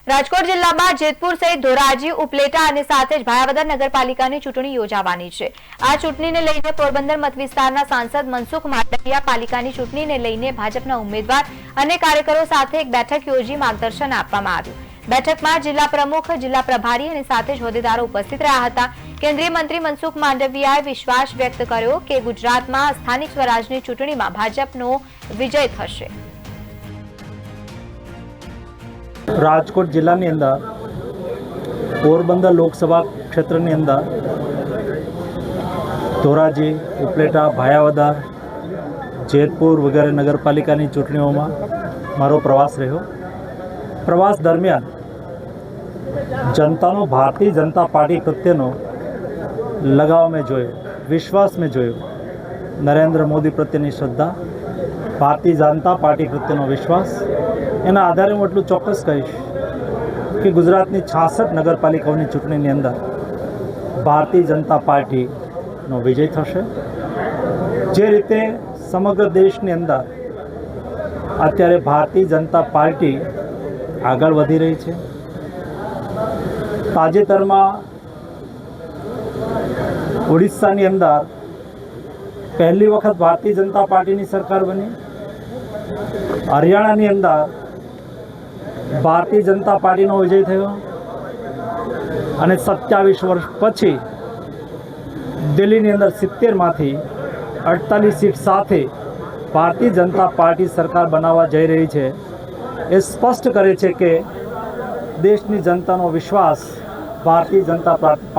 રાજકોટ જિલ્લામાં જેતપુર સહિત ધોરાજી, ઉપલેટા અને સાથે જ ભાયાવદર નગરપાલિકાની ચૂંટણી યોજાવાની છે। આ ચૂંટણીને લઈને પોરબંદર મત વિસ્તારના સાંસદ મનસુખ માંડવિયા પાલિકાની ચૂંટણીને લઈને ભાજપના ઉમેદવાર અને કાર્યકરો સાથે એક બેઠક યોજી માર્ગદર્શન આપવામાં આવ્યું। બેઠકમાં જિલ્લા પ્રમુખ, જિલ્લા પ્રભારી અને સાથે જ હોદ્દેદારો ઉપસ્થિત રહ્યા હતા। કેન્દ્રીય મંત્રી મનસુખ માંડવિયાએ વિશ્વાસ વ્યક્ત કર્યો કે ગુજરાતમાં સ્થાનિક સ્વરાજની ચૂંટણીમાં ભાજપનો વિજય થશે। રાજકોટ જિલ્લાની અંદર પોરબંદર લોકસભા ક્ષેત્રની અંદર ધોરાજી, ઉપલેટા, ભાયાવદર, જેતપુર વગેરે નગરપાલિકાની ચૂંટણીઓમાં મારો પ્રવાસ રહ્યો। પ્રવાસ દરમિયાન જનતાનો ભારતીય જનતા પાર્ટી પ્રત્યેનો લગાવ મેં જોયો, વિશ્વાસ મેં જોયો, નરેન્દ્ર મોદી પ્રત્યેની શ્રદ્ધા, ભારતીય જનતા પાર્ટી પ્રત્યેનો વિશ્વાસ। એના આધારે હું એટલું ચોક્કસ કહીશ કે ગુજરાતની 66 નગરપાલિકાઓની ચૂંટણીની અંદર ભારતીય જનતા પાર્ટીનો વિજય થશે। જે રીતે સમગ્ર દેશની અંદર અત્યારે ભારતીય જનતા પાર્ટી આગળ વધી રહી છે। તાજેતરમાં ઓડિશાની અંદર પહેલી વખત ભારતીય જનતા પાર્ટીની સરકાર બની। હરિયાણાની અંદર ભારતીય જનતા પાર્ટીનો વિજય થયો અને 27 વર્ષ પછી દિલ્હીની અંદર 70માંથી 48 સીટ સાથે ભારતીય જનતા પાર્ટી સરકાર બનાવવા જઈ રહી છે। એ સ્પષ્ટ કરે છે કે દેશની જનતાનો વિશ્વાસ ભારતીય જનતા પાર્ટી